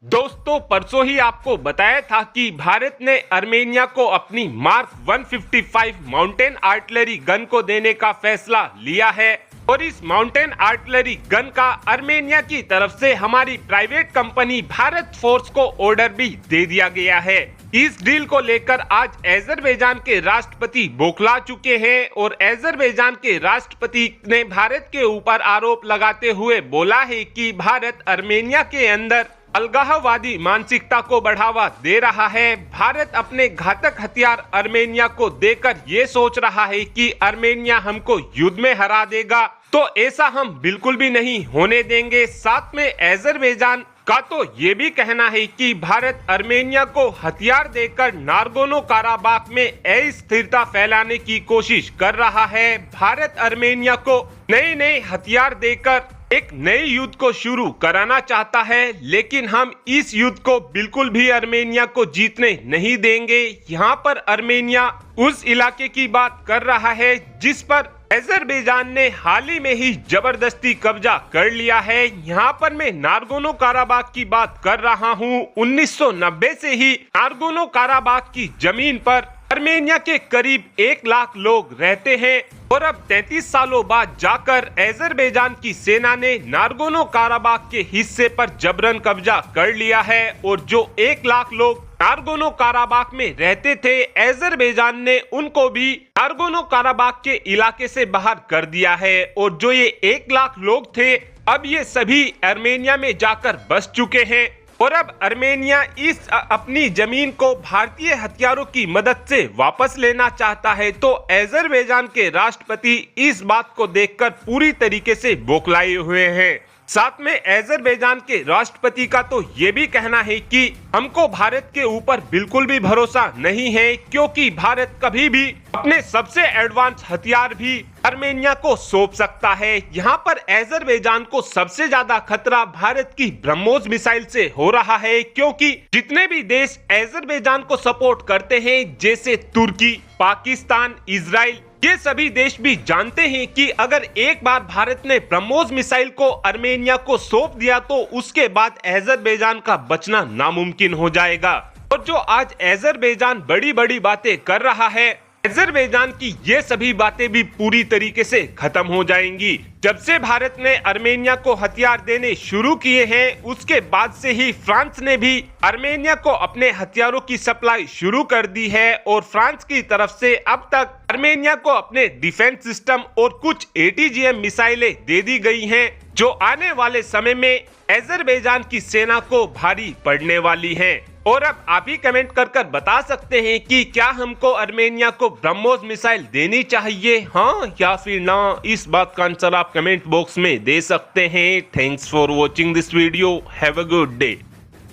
दोस्तों परसों ही आपको बताया था कि भारत ने आर्मेनिया को अपनी मार्क 155 माउंटेन आर्टिलरी गन को देने का फैसला लिया है और इस माउंटेन आर्टिलरी गन का आर्मेनिया की तरफ से हमारी प्राइवेट कंपनी भारत फोर्स को ऑर्डर भी दे दिया गया है। इस डील को लेकर आज अजरबैजान के राष्ट्रपति बौखला चुके हैं और अजरबैजान के राष्ट्रपति ने भारत के ऊपर आरोप लगाते हुए बोला है कि भारत आर्मेनिया के अंदर अलगाववादी मानसिकता को बढ़ावा दे रहा है। भारत अपने घातक हथियार आर्मेनिया को देकर ये सोच रहा है कि आर्मेनिया हमको युद्ध में हरा देगा, तो ऐसा हम बिल्कुल भी नहीं होने देंगे। साथ में अजरबैजान का तो ये भी कहना है कि भारत आर्मेनिया को हथियार देकर नागोर्नो काराबाख में अस्थिरता फैलाने की कोशिश कर रहा है। भारत आर्मेनिया को नए नए हथियार देकर एक नए युद्ध को शुरू कराना चाहता है, लेकिन हम इस युद्ध को बिल्कुल भी आर्मेनिया को जीतने नहीं देंगे। यहाँ पर आर्मेनिया उस इलाके की बात कर रहा है जिस पर अजरबैजान ने हाल ही में ही जबरदस्ती कब्जा कर लिया है। यहाँ पर मैं नागोर्नो काराबाख की बात कर रहा हूँ। 1990 से ही नागोर्नो काराबाख की जमीन पर आर्मेनिया के करीब 1 लाख लोग रहते हैं और अब 33 सालों बाद जाकर अजरबैजान की सेना ने नागोर्नो काराबाख के हिस्से पर जबरन कब्जा कर लिया है और जो 1 लाख लोग नागोर्नो काराबाख में रहते थे, अजरबैजान ने उनको भी नागोर्नो काराबाख के इलाके से बाहर कर दिया है और जो ये 1 लाख लोग थे अब ये सभी आर्मेनिया में जाकर बस चुके हैं और अब आर्मेनिया इस अपनी जमीन को भारतीय हथियारों की मदद से वापस लेना चाहता है। तो अजरबैजान के राष्ट्रपति इस बात को देखकर पूरी तरीके से बौखलाए हुए हैं। साथ में अजरबैजान के राष्ट्रपति का तो ये भी कहना है कि हमको भारत के ऊपर बिल्कुल भी भरोसा नहीं है, क्योंकि भारत कभी भी अपने सबसे एडवांस हथियार भी आर्मेनिया को सौंप सकता है। यहाँ पर अजरबैजान को सबसे ज्यादा खतरा भारत की ब्रह्मोस मिसाइल से हो रहा है, क्योंकि जितने भी देश अजरबैजान को सपोर्ट करते हैं जैसे तुर्की, पाकिस्तान, इजराइल, ये सभी देश भी जानते हैं कि अगर एक बार भारत ने ब्रह्मोस मिसाइल को आर्मेनिया को सौंप दिया तो उसके बाद अजरबैजान का बचना नामुमकिन हो जाएगा। और जो आज अजरबैजान बड़ी बड़ी बातें कर रहा है, अजरबैजान की ये सभी बातें भी पूरी तरीके से खत्म हो जाएंगी। जब से भारत ने आर्मेनिया को हथियार देने शुरू किए हैं उसके बाद से ही फ्रांस ने भी आर्मेनिया को अपने हथियारों की सप्लाई शुरू कर दी है और फ्रांस की तरफ से अब तक आर्मेनिया को अपने डिफेंस सिस्टम और कुछ ATGM मिसाइलें दे दी गई हैं, जो आने वाले समय में अजरबैजान की सेना को भारी पड़ने वाली हैं। और अब आप ही कमेंट कर बता सकते हैं कि क्या हमको आर्मेनिया को ब्रह्मोस मिसाइल देनी चाहिए, हाँ या फिर ना। इस बात का आंसर आप कमेंट बॉक्स में दे सकते हैं। Thanks for watching this video. Have a good day.